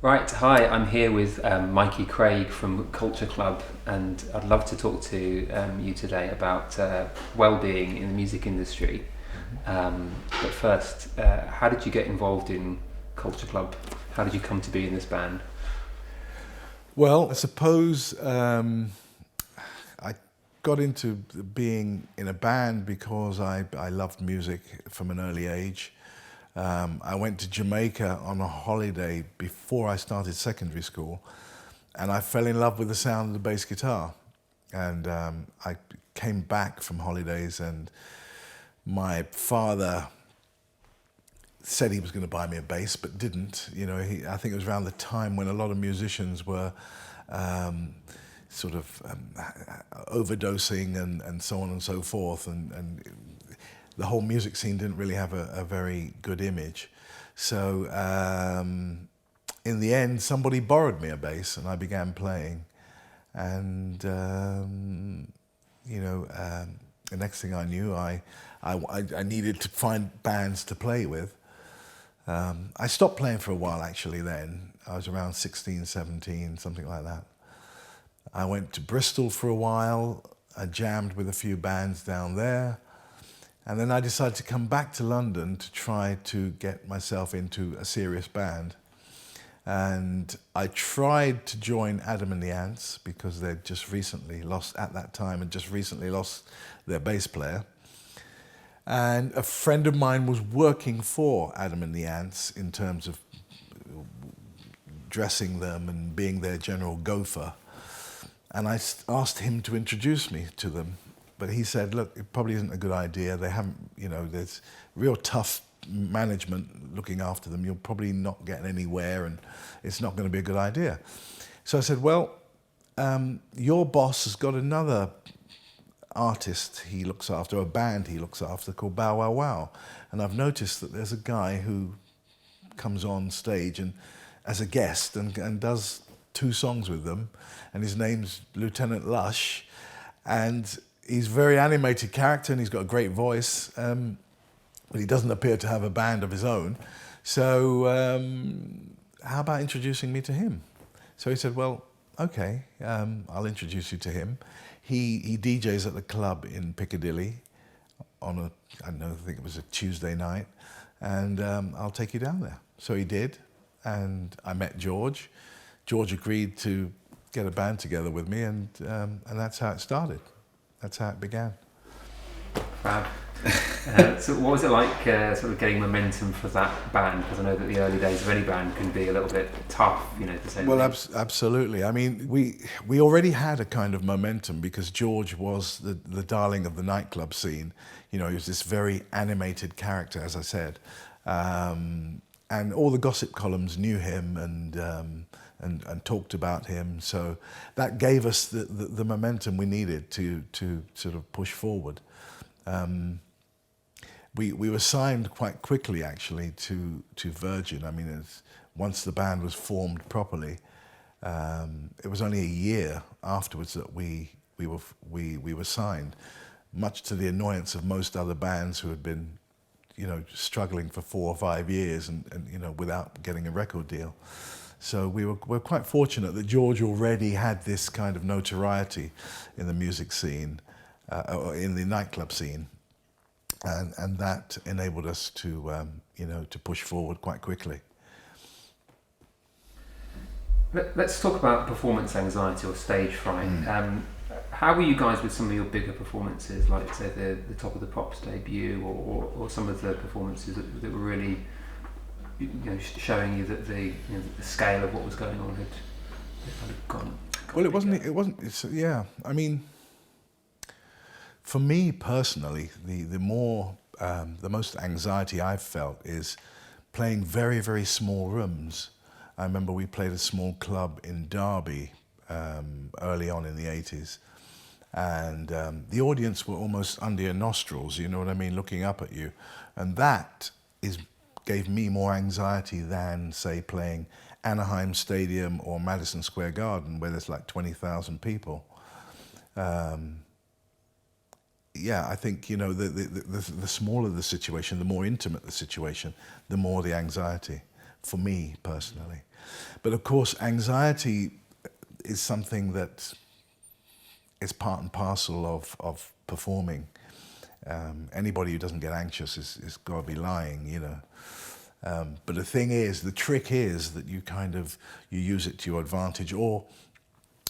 Right, hi, I'm here with Mikey Craig from Culture Club, and I'd love to talk to you today about well-being in the music industry. But first, how did you get involved in Culture Club? How did you come to be in this band? Well, I suppose I got into being in a band because I loved music from an early age. I went to Jamaica on a holiday before I started secondary school, and I fell in love with the sound of the bass guitar. And I came back from holidays, and my father said he was going to buy me a bass, but didn't. I think it was around the time when a lot of musicians were um, sort of overdosing and so on and so forth, and the whole music scene didn't really have a very good image. So in the end, somebody borrowed me a bass, and I began playing. And the next thing I knew, I needed to find bands to play with. I stopped playing for a while actually then. I was around 16, 17, something like that. I went to Bristol for a while. I jammed with a few bands down there. And then I decided to come back to London to try to get myself into a serious band. And I tried to join Adam and the Ants because they'd just recently lost, at that time, and just recently lost their bass player. And a friend of mine was working for Adam and the Ants in terms of dressing them and being their general gopher. And I asked him to introduce me to them. But he said, look, it probably isn't a good idea. They haven't, there's real tough management looking after them. You'll probably not get anywhere, and it's not going to be a good idea. So I said, well, your boss has got another artist he looks after, a band he looks after called Bow Wow Wow. And I've noticed that there's a guy who comes on stage and as a guest and does 2 songs with them, and his name's Lieutenant Lush, and he's a very animated character and he's got a great voice, but he doesn't appear to have a band of his own. So how about introducing me to him? So he said, well, okay, I'll introduce you to him. He DJs at the club in Piccadilly on I think it was a Tuesday night, and I'll take you down there. So he did, and I met George. George agreed to get a band together with me, and that's how it started. That's how it began. Fab. So what was it like sort of getting momentum for that band? Because I know that the early days of any band can be a little bit tough, to say the Well, least. absolutely. I mean, we already had a kind of momentum because George was the darling of the nightclub scene. He was this very animated character, as I said. And all the gossip columns knew him and talked about him. So that gave us the momentum we needed to sort of push forward. We were signed quite quickly, actually, to Virgin. I mean, once the band was formed properly, it was only a year afterwards that we were signed, much to the annoyance of most other bands who had been, struggling for 4 or 5 years and without getting a record deal. So we're quite fortunate that George already had this kind of notoriety in the music scene, or in the nightclub scene. And that enabled us to push forward quite quickly. Let's talk about performance anxiety or stage fright. How were you guys with some of your bigger performances, like say the Top of the Pops debut, or some of the performances that were really, showing you that the scale of what was going on had gone Well, it wasn't. bigger? It wasn't. Yeah. I mean, for me personally, the most anxiety I've felt is playing very, very small rooms. I remember we played a small club in Derby early on in the 80s, and the audience were almost under your nostrils, you know what I mean, looking up at you. And that gave me more anxiety than, say, playing Anaheim Stadium or Madison Square Garden, where there's like 20,000 people. Yeah, I think, the smaller the situation, the more intimate the situation, the more the anxiety. for me personally. But of course, anxiety is something that is part and parcel of performing. Anybody who doesn't get anxious is got to be lying, you know. But the trick is that you use it to your advantage, or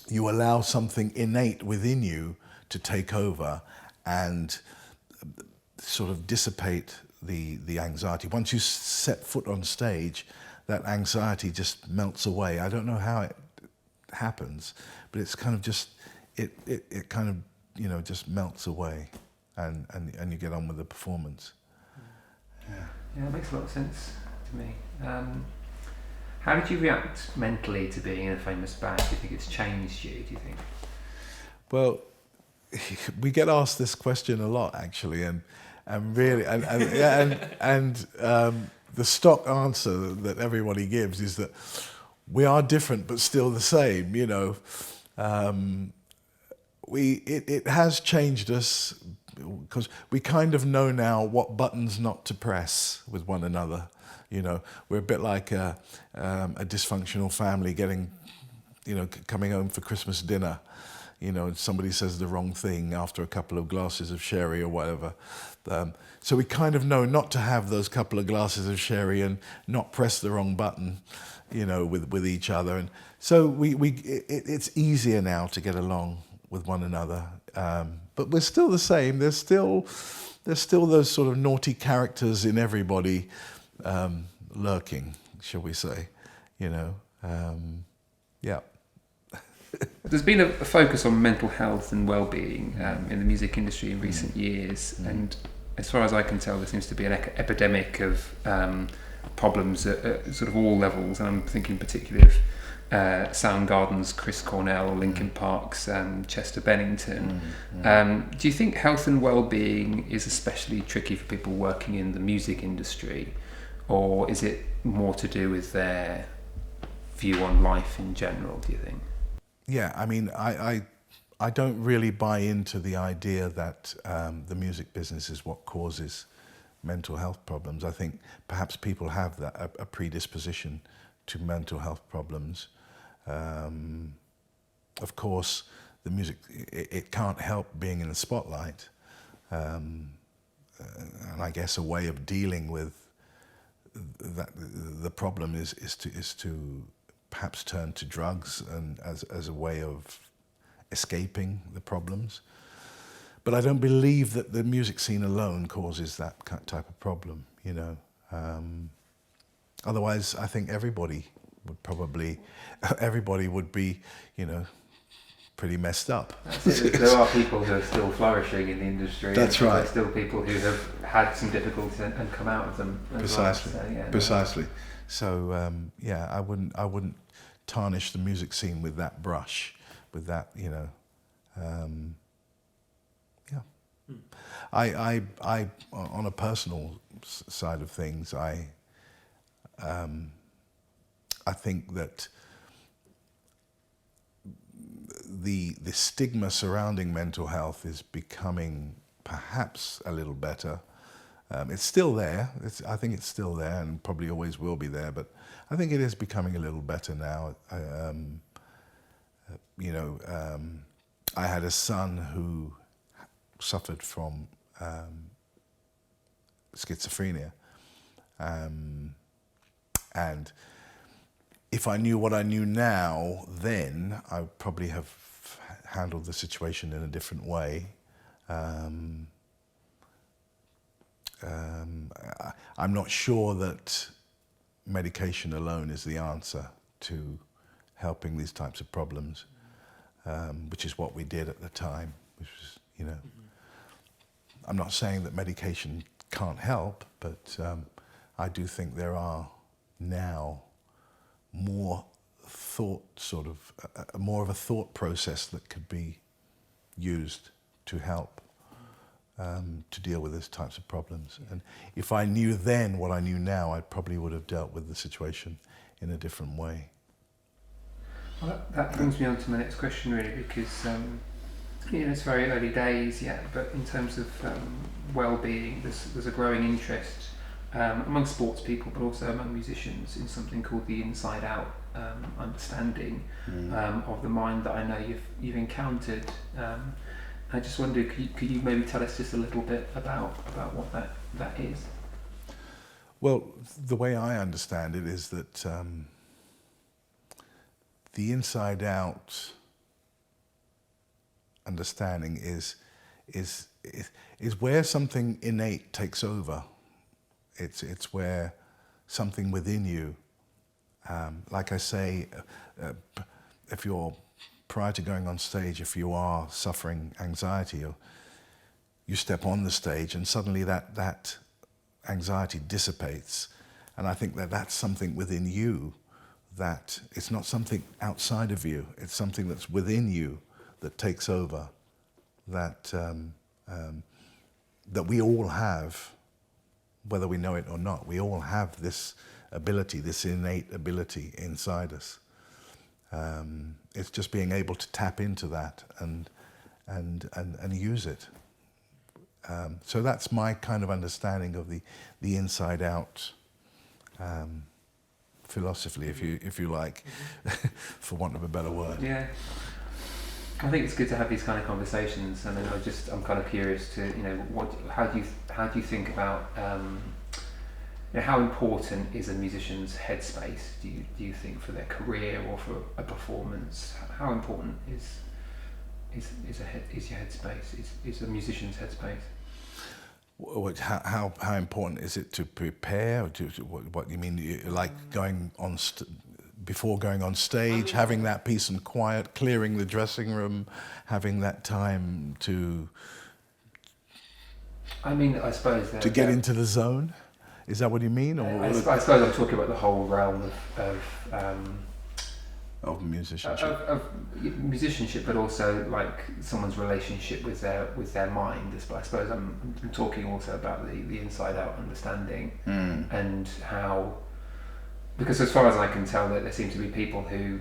you allow something innate within you to take over and sort of dissipate the anxiety. Once you set foot on stage, that anxiety just melts away. I don't know how it happens, but it's kind of just, it kind of, you know, just melts away, and you get on with the performance. Yeah, it makes a lot of sense to me. How did you react mentally to being in a famous band? Do you think it's changed you, do you think? Well, we get asked this question a lot, actually, and really, the stock answer that everybody gives is that we are different but still the same, you know. It has changed us because we kind of know now what buttons not to press with one another. You know, we're a bit like a dysfunctional family coming home for Christmas dinner. You know, somebody says the wrong thing after a couple of glasses of sherry or whatever. So we kind of know not to have those couple of glasses of sherry and not press the wrong button, you know, with each other. And so it's easier now to get along with one another. But we're still the same. There's still those sort of naughty characters in everybody lurking, shall we say, you know. Yeah. There's been a focus on mental health and well-being in the music industry in recent years, and as far as I can tell, there seems to be an epidemic of problems at sort of all levels, and I'm thinking particularly of Soundgarden's Chris Cornell, Linkin Park's Chester Bennington. Do you think health and well-being is especially tricky for people working in the music industry, or is it more to do with their view on life in general, do you think? Yeah, I mean, I don't really buy into the idea that the music business is what causes mental health problems. I think perhaps people have a predisposition to mental health problems. Of course, the music, it can't help being in the spotlight. And I guess a way of dealing with that, the problem is to perhaps turn to drugs and as a way of escaping the problems. But I don't believe that the music scene alone causes that type of problem, you know. Otherwise, I think everybody would be, you know, pretty messed up. There are people who are still flourishing in the industry. That's right. There are still people who have had some difficulties and come out of them. Precisely. Well, so, yeah, Precisely. So yeah, I wouldn't tarnish the music scene with that brush, with that, you know. Yeah. I on a personal side of things, I think that the stigma surrounding mental health is becoming perhaps a little better. It's still there. I think it's still there and probably always will be there, but I think it is becoming a little better now. You know, I had a son who suffered from schizophrenia, and if I knew what I knew now then, I would probably have handled the situation in a different way. I'm not sure that medication alone is the answer to helping these types of problems, which is what we did at the time, which was, you know, I'm not saying that medication can't help, but I do think there are now more more of a thought process that could be used to help to deal with these types of problems. And if I knew then what I knew now, I probably would have dealt with the situation in a different way. Well, that brings me on to my next question, really, because you know, it's very early days yet, but in terms of well-being, there's a growing interest among sports people, but also among musicians, in something called the inside out understanding of the mind that I know you've encountered. I just wondered, could you maybe tell us just a little bit about what that is? Well, the way I understand it is that the inside out understanding is where something innate takes over. It's where something within you, like I say, if you're, prior to going on stage, if you are suffering anxiety, or you step on the stage and suddenly that anxiety dissipates. And I think that's something within you, that it's not something outside of you, it's something that's within you that takes over, that that we all have, whether we know it or not. We all have this ability, this innate ability inside us. It's just being able to tap into that and use it. So that's my kind of understanding of the inside out philosophy, if you like, for want of a better word. Yeah. I think it's good to have these kind of conversations, and I'm kind of curious to, how do you think about how important is a musician's headspace? Do you think, for their career or for a performance? How important is your headspace? Is a musician's headspace? How important is it to prepare? Or what you mean? Like going on before going on stage, having that peace and quiet, clearing the dressing room, having that time to. I suppose to get into the zone. Is that what you mean? Or I suppose I'm talking about the whole realm of musicianship. Of musicianship, but also like someone's relationship with their mind. I suppose I'm talking also about the inside out understanding and how. Because as far as I can tell, that there seem to be people who,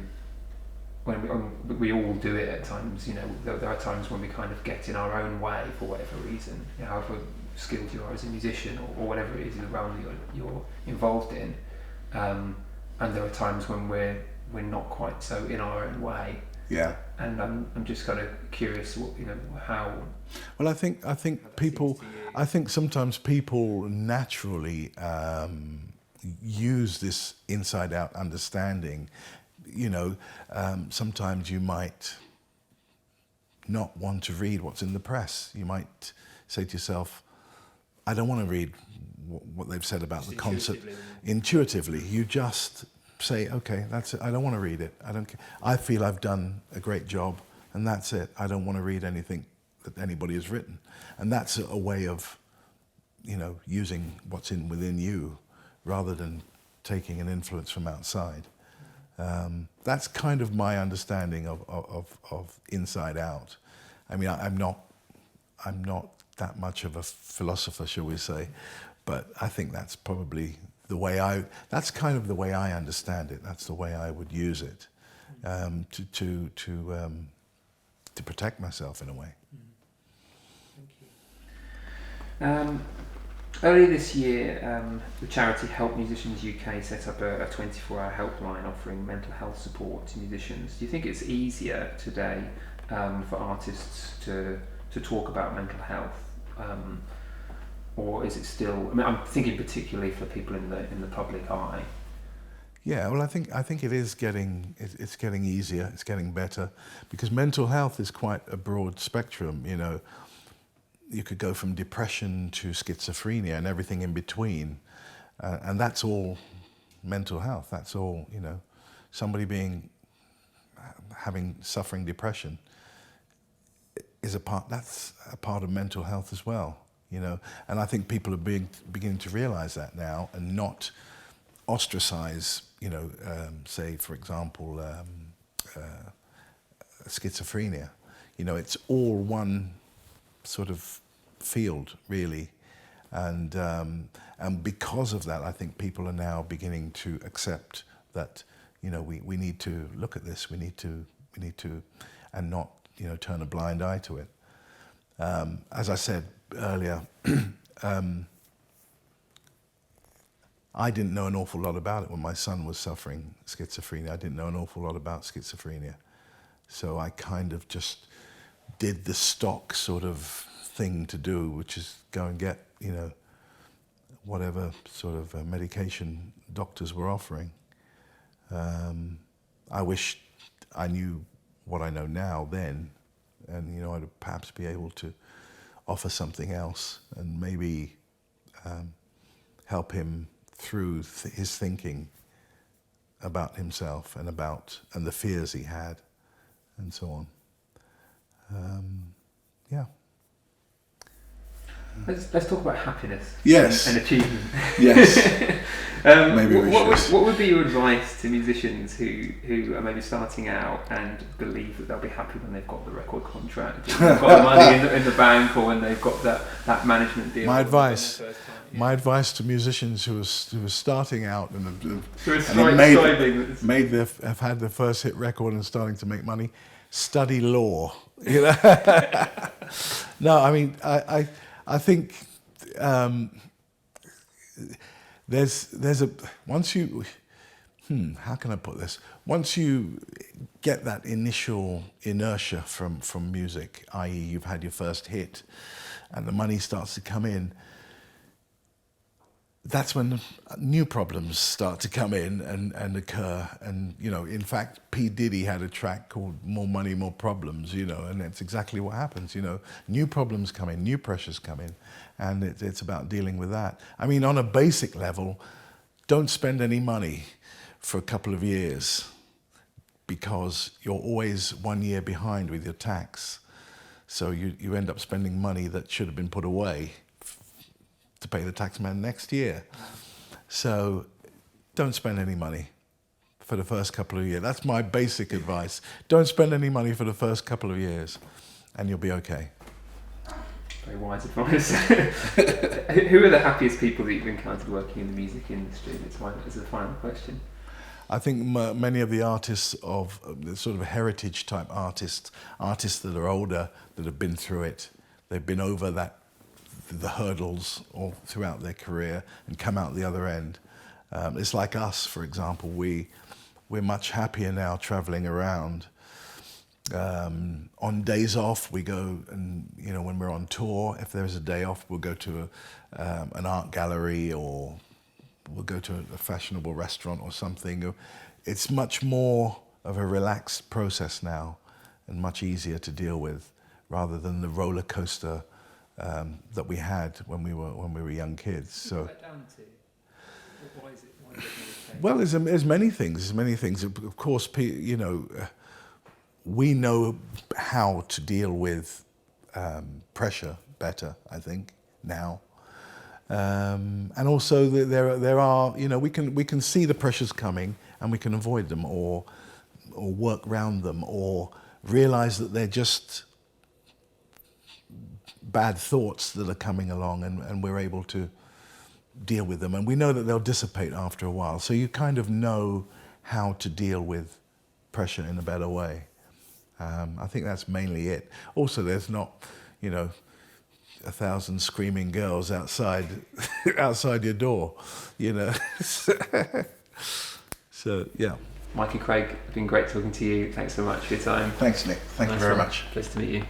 when we all do it at times, there are times when we kind of get in our own way for whatever reason, however skilled you are as a musician or whatever it is in the realm that you're involved in, and there are times when we're not quite so in our own way. Yeah. And I'm just kind of curious, how. Well, I think people, I think sometimes people naturally. Use this inside-out understanding. Sometimes you might not want to read what's in the press. You might say to yourself, I don't want to read what they've said about the concert. Intuitively, you just say, okay, that's it. I don't want to read it. I don't care. I feel I've done a great job, and that's it. I don't want to read anything that anybody has written. And that's a way of, using what's within you, rather than taking an influence from outside. That's kind of my understanding of inside out. I mean, I'm not that much of a philosopher, shall we say, but I think that's probably that's kind of the way I understand it. That's the way I would use it, to protect myself in a way. Thank you. Earlier this year, the charity Help Musicians UK set up a 24-hour helpline offering mental health support to musicians. Do you think it's easier today for artists to talk about mental health, or is it still? I mean, I'm thinking particularly for people in the public eye. Yeah, well, I think it is getting easier. It's getting better, because mental health is quite a broad spectrum. You could go from depression to schizophrenia and everything in between, and that's all mental health. That's all, somebody suffering depression that's a part of mental health as well, and I think people are beginning to realize that now and not ostracize, say, for example, schizophrenia. It's all one sort of field, really, and because of that, I think people are now beginning to accept that we need to look at this. We need to, and not turn a blind eye to it. As I said earlier, I didn't know an awful lot about it when my son was suffering schizophrenia. I didn't know an awful lot about schizophrenia. So I kind of just did the stock sort of thing to do, which is go and get, whatever sort of medication doctors were offering. I wish I knew what I know now then, and I'd perhaps be able to offer something else and maybe help him through his thinking about himself and the fears he had and so on. Yeah. Let's talk about happiness. Yes. And achievement. Yes. Maybe we should. What would be your advice to musicians who are maybe starting out and believe that they'll be happy when they've got the record contract, or they've got the money in the bank, or when they've got that management deal? My advice to musicians who are starting out and have had their first hit record and starting to make money: study law. No, I mean I think there's a once you how can I put this? Once you get that initial inertia from music, i.e. you've had your first hit and the money starts to come in, that's when new problems start to come in and occur. And, in fact, P. Diddy had a track called More Money, More Problems, and that's exactly what happens, New problems come in, new pressures come in, and it's about dealing with that. I mean, on a basic level, don't spend any money for a couple of years because you're always 1 year behind with your tax. So you end up spending money that should have been put away to pay the taxman next year. So don't spend any money for the first couple of years. That's my basic advice. Don't spend any money for the first couple of years and you'll be okay. Very wise advice. Who are the happiest people that you've encountered working in the music industry? It's a final question. I think many of the artists of the sort of heritage type artists that are older, that have been through it, they've been over the hurdles all throughout their career and come out the other end. It's like us, for example. We're much happier now traveling around. On days off, we go and, when we're on tour, if there's a day off, we'll go to an art gallery, or we'll go to a fashionable restaurant or something. It's much more of a relaxed process now and much easier to deal with, rather than the roller coaster that we had when we were young kids. So, what's that down to? Why is it well, there's many things. Of course, we know how to deal with pressure better, I think, now. And also there are, we can see the pressures coming and we can avoid them or work around them, or realize that they're just bad thoughts that are coming along, and we're able to deal with them, and we know that they'll dissipate after a while. So you kind of know how to deal with pressure in a better way. I think that's mainly it. Also, there's not, 1,000 screaming girls outside your door, So yeah. Mikey Craig, it's been great talking to you. Thanks so much for your time. Thanks, Nick. Thank you very much. Pleased to meet you.